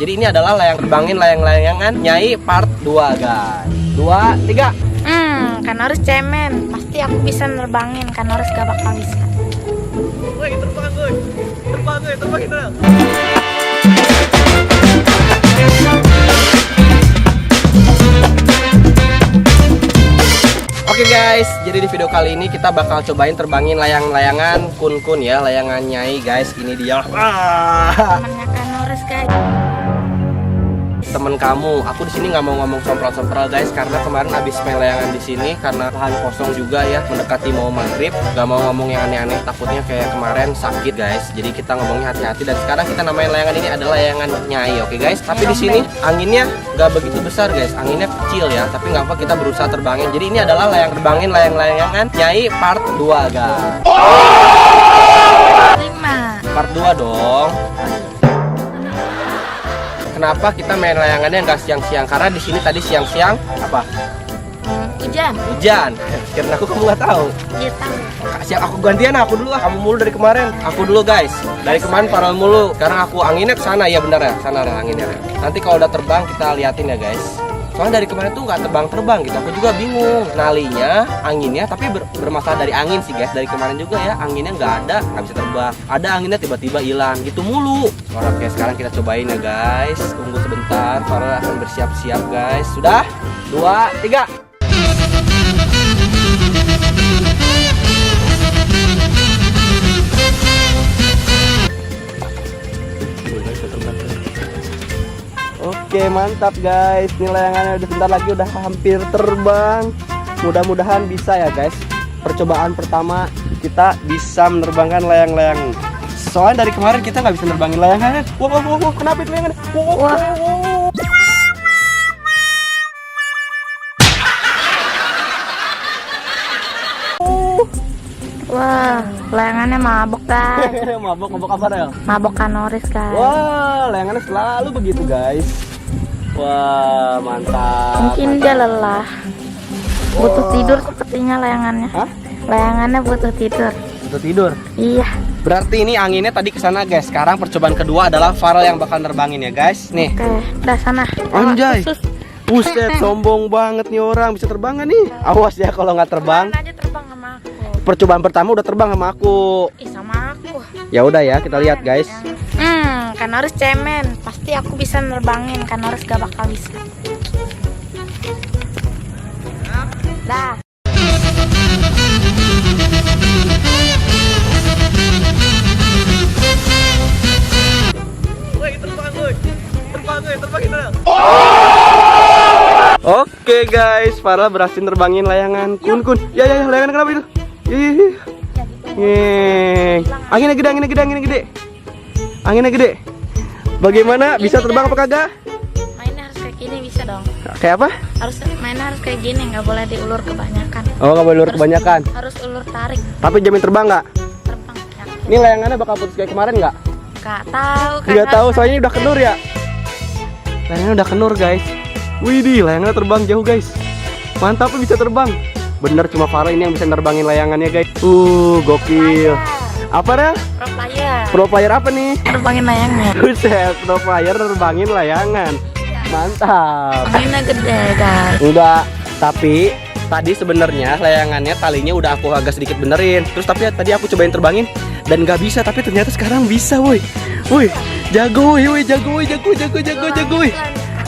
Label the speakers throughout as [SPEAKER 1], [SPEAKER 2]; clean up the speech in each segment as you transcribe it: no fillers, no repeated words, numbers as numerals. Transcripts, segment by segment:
[SPEAKER 1] Jadi ini adalah layang terbangin layang-layangan Nyai part 2 guys. 2, 3.
[SPEAKER 2] Kan harus cemen. Pasti aku bisa nerbangin, kan harus gak bakal bisa.
[SPEAKER 1] Woi, terbang guys. Terbang guys, terbang kita. Oke guys, jadi di video kali ini kita bakal cobain terbangin layang-layangan kun-kun ya, layangan Nyai guys. Ini dia.
[SPEAKER 2] Temennya kan harus guys.
[SPEAKER 1] Temen kamu, aku di sini nggak mau ngomong sompral-sompral guys, karena kemarin habis main layangan di sini karena lahan kosong juga ya, mendekati mau maghrib, nggak mau ngomong yang aneh-aneh, takutnya kayak kemarin sakit guys. Jadi kita ngomongnya hati-hati, dan sekarang kita namain layangan ini adalah layangan Nyai, oke guys. Tapi di sini anginnya nggak begitu besar guys, anginnya kecil ya, tapi nggak apa, kita berusaha terbangin. Jadi ini adalah layang terbangin layang-layangan Nyai part 2 guys.
[SPEAKER 2] 5.
[SPEAKER 1] Part 2 dong. Kenapa kita main layangannya nggak siang-siang? Karena di sini tadi siang-siang apa?
[SPEAKER 2] Hujan.
[SPEAKER 1] Hujan. Karena aku kamu nggak tahu.
[SPEAKER 2] Iya tahu.
[SPEAKER 1] Siang aku gantian, aku dulu. Kamu mulu dari kemarin. Aku dulu guys. Dari kemarin Farel mulu. Sekarang aku anginnya ke sana ya, benar ya? Sana ada anginnya. Nanti kalau udah terbang kita liatin ya guys. Soalnya dari kemarin tuh nggak terbang-terbang gitu. Aku juga bingung. Nalinya, anginnya, tapi bermasalah dari angin sih guys. Dari kemarin juga ya, anginnya nggak ada, nggak bisa terbang. Ada anginnya tiba-tiba hilang, gitu mulu. Oke, sekarang kita cobain ya guys. Tunggu sebentar, Farel akan bersiap-siap guys. Sudah? 2, 3. Oke, mantap guys. Ini layangannya udah sebentar lagi udah hampir terbang. Mudah-mudahan bisa ya guys. Percobaan pertama kita bisa menerbangkan layang-layang. Soalnya dari kemarin kita nggak bisa nerbangin layangannya. Wow, kenapa itu layangannya? Wow.
[SPEAKER 2] Wah, layangannya mabok guys.
[SPEAKER 1] Mabok apa ya?
[SPEAKER 2] Mabok kanoris guys.
[SPEAKER 1] Wah, layangannya selalu begitu guys. Wah, mantap.
[SPEAKER 2] Mungkin dia lelah. Butuh tidur sepertinya layangannya.
[SPEAKER 1] Hah?
[SPEAKER 2] Layangannya butuh tidur.
[SPEAKER 1] Butuh tidur.
[SPEAKER 2] Iya.
[SPEAKER 1] Berarti ini anginnya tadi ke sana guys. Sekarang percobaan kedua adalah Farel yang bakal nerbangin ya guys. Nih.
[SPEAKER 2] Oke, udah sana.
[SPEAKER 1] Anjay.
[SPEAKER 2] Khusus.
[SPEAKER 1] Buset, sombong banget nih orang, bisa terbang gak nih? Awas ya kalau nggak terbang.
[SPEAKER 2] Kemarin aja terbang sama aku.
[SPEAKER 1] Percobaan pertama udah terbang sama aku.
[SPEAKER 2] Sama aku.
[SPEAKER 1] Ya udah ya, kita lihat guys.
[SPEAKER 2] Kan harus cemen. Pasti aku bisa nerbangin, kan harus gak bakal bisa. Dah. Oke guys, Farel berhasil terbangin layangan kun-kun. Ya, layangan kenapa itu? Anginnya gede. Anginnya gede. Bagaimana? Bisa terbang apa kagak? Mainnya harus kayak gini bisa dong.
[SPEAKER 1] Kayak apa?
[SPEAKER 2] Mainnya harus kayak gini, nggak boleh diulur kebanyakan.
[SPEAKER 1] Oh, nggak boleh ulur kebanyakan.
[SPEAKER 2] Harus ulur tarik.
[SPEAKER 1] Tapi jamin terbang nggak?
[SPEAKER 2] Terbang. Yakin.
[SPEAKER 1] Ini layangannya bakal putus kayak kemarin nggak?
[SPEAKER 2] Nggak tahu.
[SPEAKER 1] Nggak tahu, soalnya udah kenur ya. Layangannya udah kenur guys. Widih, layangannya terbang jauh guys. Mantap, bisa terbang. Bener, cuma Farel ini yang bisa nerbangin layangannya guys. Gokil. Apa dah?
[SPEAKER 2] Pro player.
[SPEAKER 1] Pro player apa nih?
[SPEAKER 2] Terbangin layangnya.
[SPEAKER 1] Buset, pro player nerbangin layangan. Mantap.
[SPEAKER 2] Anginnya gede guys.
[SPEAKER 1] Enggak, tapi tadi sebenarnya layangannya talinya udah aku agak sedikit benerin. Terus tapi tadi aku cobain terbangin dan nggak bisa, tapi ternyata sekarang bisa, woi. Woi, jago, woi, jago.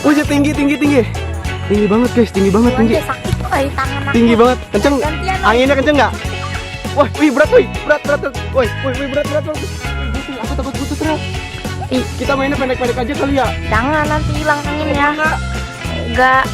[SPEAKER 1] Woi, tinggi. Tinggi banget guys, tinggi banget.
[SPEAKER 2] Sakit kok di tangan aku.
[SPEAKER 1] Tinggi banget. Kenceng. Anginnya kenceng nggak? Wah, berat. Woi, berat. Aku takut putus terus. Kita mainnya pendek-pendek aja kali ya.
[SPEAKER 2] Jangan, nanti hilang anginnya. Enggak.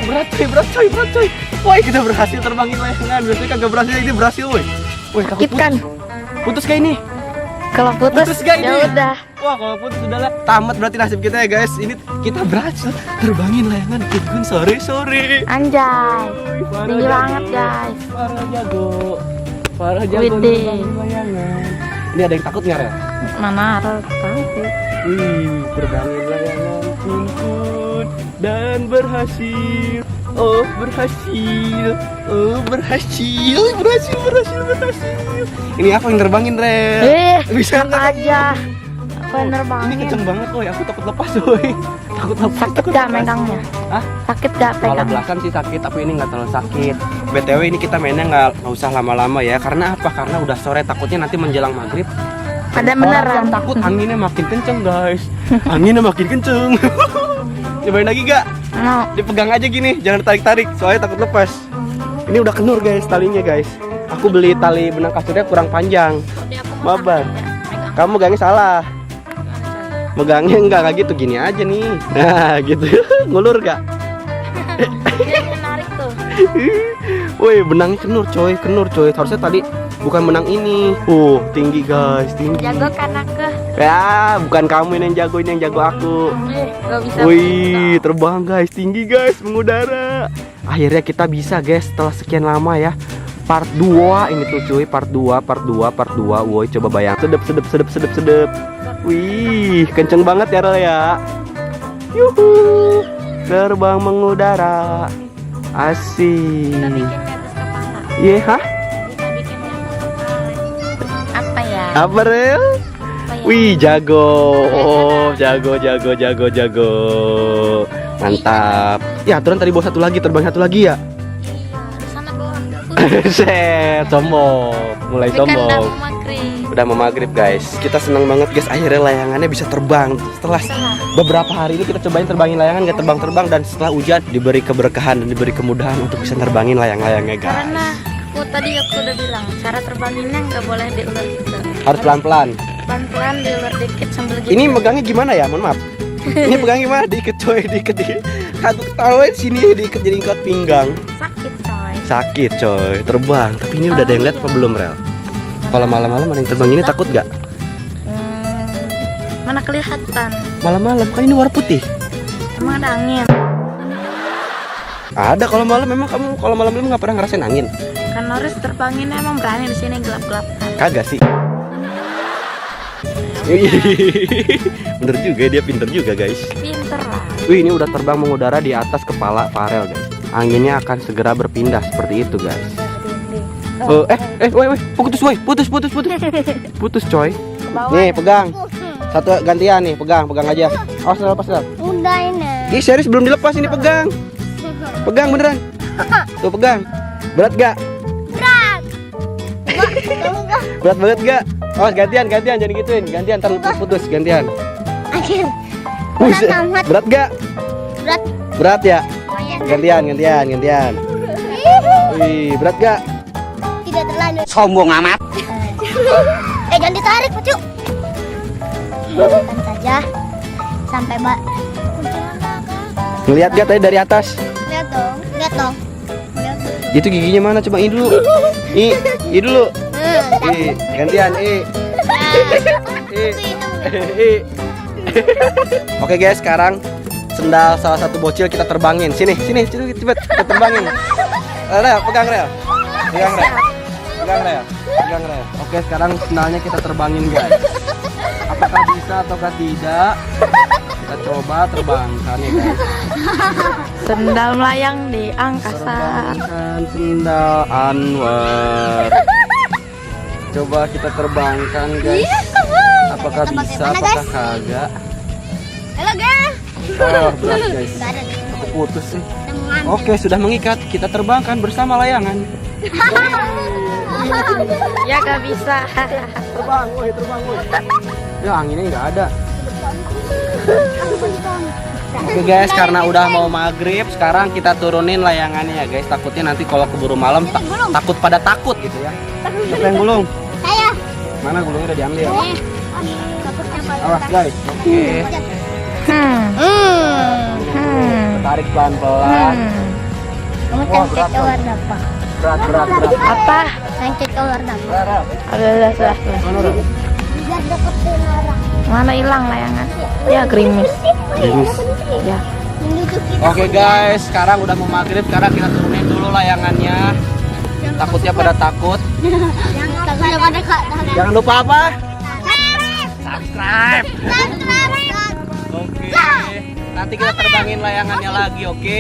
[SPEAKER 1] Berat coy. Woi, kita berhasil terbangin layangan. Biasanya kagak berhasil, ini berhasil, woi. Woi,
[SPEAKER 2] Sakit kan?
[SPEAKER 1] Putus kayak ini.
[SPEAKER 2] Kalau putus
[SPEAKER 1] Gak ini?
[SPEAKER 2] ya udah.
[SPEAKER 1] Wah, kalau putus udah lah. Tamat berarti nasib kita ya guys. Ini kita berhasil terbangin layangan kun sore.
[SPEAKER 2] Anjay. Tinggi banget guys.
[SPEAKER 1] Farel jago
[SPEAKER 2] Widih.
[SPEAKER 1] terbangin layangan. Ini ada yang takut nggak ya?
[SPEAKER 2] Mana harus tahu.
[SPEAKER 1] Terbangin layangan kun dan berhasil. Oh, berhasil. Ini apa yang terbangin, Re?
[SPEAKER 2] Bisa
[SPEAKER 1] nggak
[SPEAKER 2] aja. Ini
[SPEAKER 3] nerbangin.
[SPEAKER 2] kenceng banget woy, aku takut lepas woy. Takut lepas.
[SPEAKER 3] Sakit gak megangnya?
[SPEAKER 2] Hah?
[SPEAKER 3] Sakit gak
[SPEAKER 2] Kalau
[SPEAKER 3] pegang?
[SPEAKER 2] belasan sih sakit, tapi ini nggak terlalu sakit. BTW ini kita mainnya nggak usah lama-lama ya. Karena apa? Karena udah sore, takutnya nanti menjelang maghrib.
[SPEAKER 3] Ada
[SPEAKER 2] Orang
[SPEAKER 3] beneran.
[SPEAKER 2] yang takut anginnya makin kenceng guys. Anginnya makin kenceng. Cobain lagi gak?
[SPEAKER 3] Mau.
[SPEAKER 2] Dipegang aja gini, jangan tarik-tarik, soalnya takut lepas. Ini udah kenur guys talinya guys. Aku beli tali benang kasurnya kurang panjang. Mabar. Kamu megangnya salah. Megangnya enggak gitu, gini aja nih. Nah gitu. Ngulur gak?
[SPEAKER 3] Dia menarik tuh.
[SPEAKER 2] Woi, benangnya kenur coy. Harusnya tadi bukan benang ini. Tinggi guys, tinggi.
[SPEAKER 3] Jago kan aku.
[SPEAKER 2] Ya, bukan kamu ini yang jago aku.
[SPEAKER 3] Gak bisa.
[SPEAKER 2] Wih, terbang guys, tinggi guys, mengudara. Akhirnya kita bisa guys setelah sekian lama ya. Part 2 ini tuh cuy, part 2. Woi, coba bayang. Sedep. Wih, kenceng banget ya Rel ya. Yuhu. Terbang mengudara. Asik.
[SPEAKER 3] Kita bikin di atas kepala.
[SPEAKER 2] Iya, hah?
[SPEAKER 3] Kita bikin di atas kepala. Apa ya?
[SPEAKER 2] Apa Rel?
[SPEAKER 3] Apa ya?
[SPEAKER 2] Wih, jago. Jago. Mantap. Ya, aturan tadi bawa satu lagi, terbang satu lagi ya.
[SPEAKER 3] Iya, di sana doang.
[SPEAKER 2] Set, sombong. Mulai
[SPEAKER 3] Tapi kan udah
[SPEAKER 2] sombong.
[SPEAKER 3] mau maghrib.
[SPEAKER 2] Udah mau maghrib guys. Kita senang banget guys, akhirnya layangannya bisa terbang. Setelah beberapa hari ini kita cobain terbangin layangan, gak terbang-terbang. Dan setelah hujan diberi keberkahan dan diberi kemudahan untuk bisa terbangin layang-layangnya guys.
[SPEAKER 3] Karena aku udah bilang cara terbanginnya nggak boleh diulur gitu.
[SPEAKER 2] Harus pelan-pelan.
[SPEAKER 3] Pelan-pelan diulur dikit sambil gitu.
[SPEAKER 2] Ini megangnya gimana ya? Mohon maaf. Ini megangnya gimana? Diikat coy, diikat. Aku ketawain sini diikat jadi ikat pinggang.
[SPEAKER 3] Sakit coy.
[SPEAKER 2] Sakit coy, terbang. Tapi ini udah ada yang lihat apa belum Rel? Kalau malam-malam ada yang terbang ini takut gak?
[SPEAKER 3] Mana kelihatan?
[SPEAKER 2] Malam-malam kan ini warna putih.
[SPEAKER 3] Emang ada angin?
[SPEAKER 2] Ada kalau malam, memang kamu kalau malam-malam nggak pernah ngerasain angin?
[SPEAKER 3] Kan Norris terbanginnya emang berani di sini gelap-gelap.
[SPEAKER 2] Kagak sih. Bener juga, dia pinter juga guys.
[SPEAKER 3] Pinter lah.
[SPEAKER 2] Wih, ini udah terbang mengudara di atas kepala Farel guys. Anginnya akan segera berpindah seperti itu guys. Woi, putus coy. Nih pegang. Satu gantian nih, pegang aja. Awas lepas Rel.
[SPEAKER 4] Udah ini.
[SPEAKER 2] Ih serius belum dilepas ini, pegang. Pegang beneran. Tuh pegang. Berat gak?
[SPEAKER 4] Berat.
[SPEAKER 2] Berat banget gak? Awas gantian jangan gituin. Gantian ntar putus gantian.
[SPEAKER 4] Akhir.
[SPEAKER 2] Buset,
[SPEAKER 4] amat.
[SPEAKER 2] berat gak?
[SPEAKER 4] Berat.
[SPEAKER 2] Berat ya?
[SPEAKER 4] Lumayan.
[SPEAKER 2] Gantian. Wih, berat gak?
[SPEAKER 4] Tidak terlalu.
[SPEAKER 2] Sombong amat.
[SPEAKER 4] Jangan ditarik, Pucu. Biarkan saja sampai
[SPEAKER 2] Ngeliat gak tadi dari atas?
[SPEAKER 4] Lihat dong.
[SPEAKER 2] Itu giginya mana? Coba ini dulu. Ini dulu. Gantian. Oke guys, sekarang sendal salah satu bocil kita terbangin. Sini, cepet kita terbangin. Rel, pegang Rel. Oke, sekarang sendalnya kita terbangin guys. Apakah bisa ataukah tidak? Kita coba terbangkan ya guys.
[SPEAKER 3] Sendal melayang di angkasa.
[SPEAKER 2] Terbangkan sendal Anwar. Coba kita terbangkan guys. Apakah bisa, apakah kagak?
[SPEAKER 4] Halo guys.
[SPEAKER 2] Oh, berat guys.
[SPEAKER 4] Gak ada nih.
[SPEAKER 2] Aku putus sih.
[SPEAKER 4] Teman.
[SPEAKER 2] Oke, sudah mengikat. Kita terbangkan bersama layangan.
[SPEAKER 3] Ya gak bisa.
[SPEAKER 2] Terbang, woi. Ya, anginnya nggak ada. Oke guys, karena udah mau maghrib, sekarang kita turunin layangannya ya guys. Takutnya nanti kalau keburu malam takut pada takut gitu ya. Siapa yang gulung?
[SPEAKER 4] Saya.
[SPEAKER 2] Mana gulungnya udah diambil?
[SPEAKER 4] Takutnya pada.
[SPEAKER 2] Awas guys. Oke. Tarik pelan-pelan.
[SPEAKER 4] Kamu
[SPEAKER 2] Wah,
[SPEAKER 4] tancet
[SPEAKER 2] berat,
[SPEAKER 4] ke warna apa?
[SPEAKER 2] Berat.
[SPEAKER 3] Apa?
[SPEAKER 4] Tancet ke warna apa?
[SPEAKER 2] Rel,
[SPEAKER 3] Ada.
[SPEAKER 2] mana Rel?
[SPEAKER 4] Biar dapetin orang.
[SPEAKER 3] Mana hilang layangan? Ya gerimis.
[SPEAKER 2] Gerimis.
[SPEAKER 3] Ya.
[SPEAKER 4] Menduduk kita.
[SPEAKER 2] Oke guys, sekarang udah mau maghrib. Sekarang kita turunin dulu layangannya. Takutnya pada takut.
[SPEAKER 4] Takutnya pada kak.
[SPEAKER 2] Jangan lupa apa?
[SPEAKER 4] Subscribe.
[SPEAKER 2] Oke. Nanti kita terbangin layangannya lagi, oke?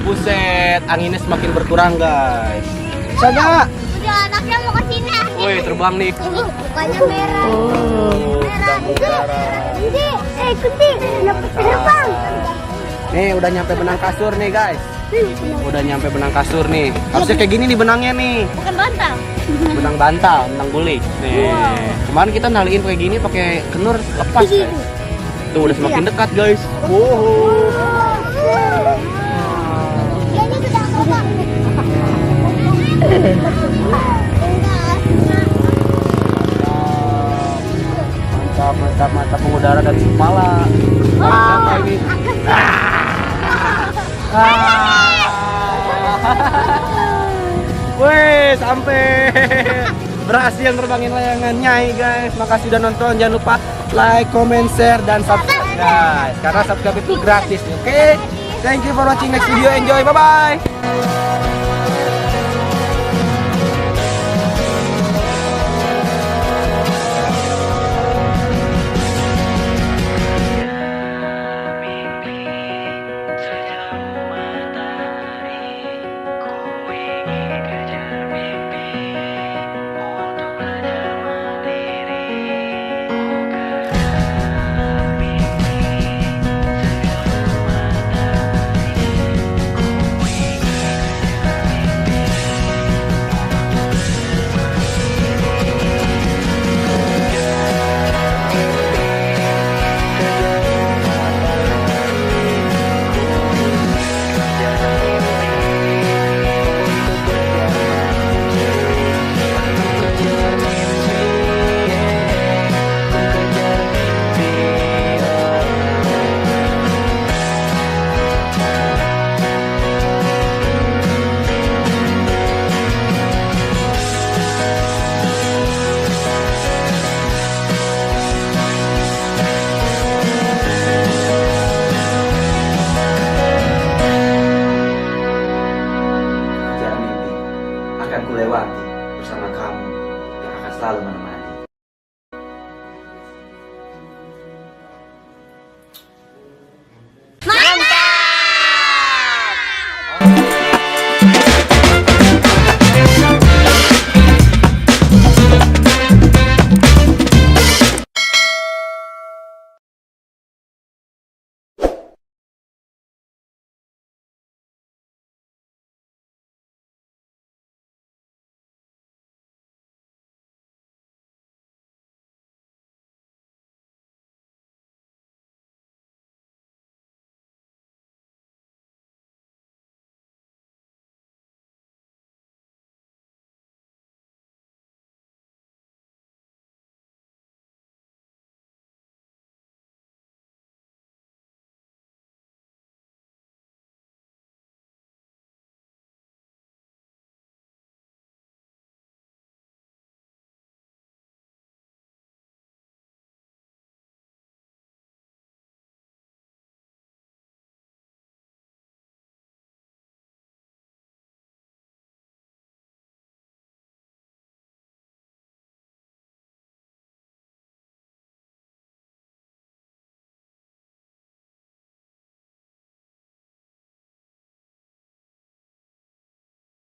[SPEAKER 2] Buset, anginnya semakin berkurang guys. Bisa nggak?
[SPEAKER 4] Udah anaknya mau kesini.
[SPEAKER 1] Woi, terbang nih.
[SPEAKER 4] Mukanya merah.
[SPEAKER 1] Oh, sedang mengudara.
[SPEAKER 4] Kunti, kunti, terbang.
[SPEAKER 1] Nih, udah nyampe benang kasur nih, guys. Udah nyampe benang kasur nih. Harusnya kayak gini nih benangnya nih.
[SPEAKER 4] Bukan bantal.
[SPEAKER 1] Benang bantal, benang guling. Nih. Kemarin kita naliin kayak gini pakai kenur lepas, guys. Tuh udah semakin dekat, guys. Wow.
[SPEAKER 4] Ini sudah kotak.
[SPEAKER 1] Mantap mengudara dari kepala. Siapa ini? Wih, sampai berhasil terbangin layangan Nyai, guys. Makasih udah nonton. Jangan lupa like, comment, share, dan subscribe, guys. Karena subscribe itu gratis, oke? Thank you for watching next video. Enjoy, bye bye.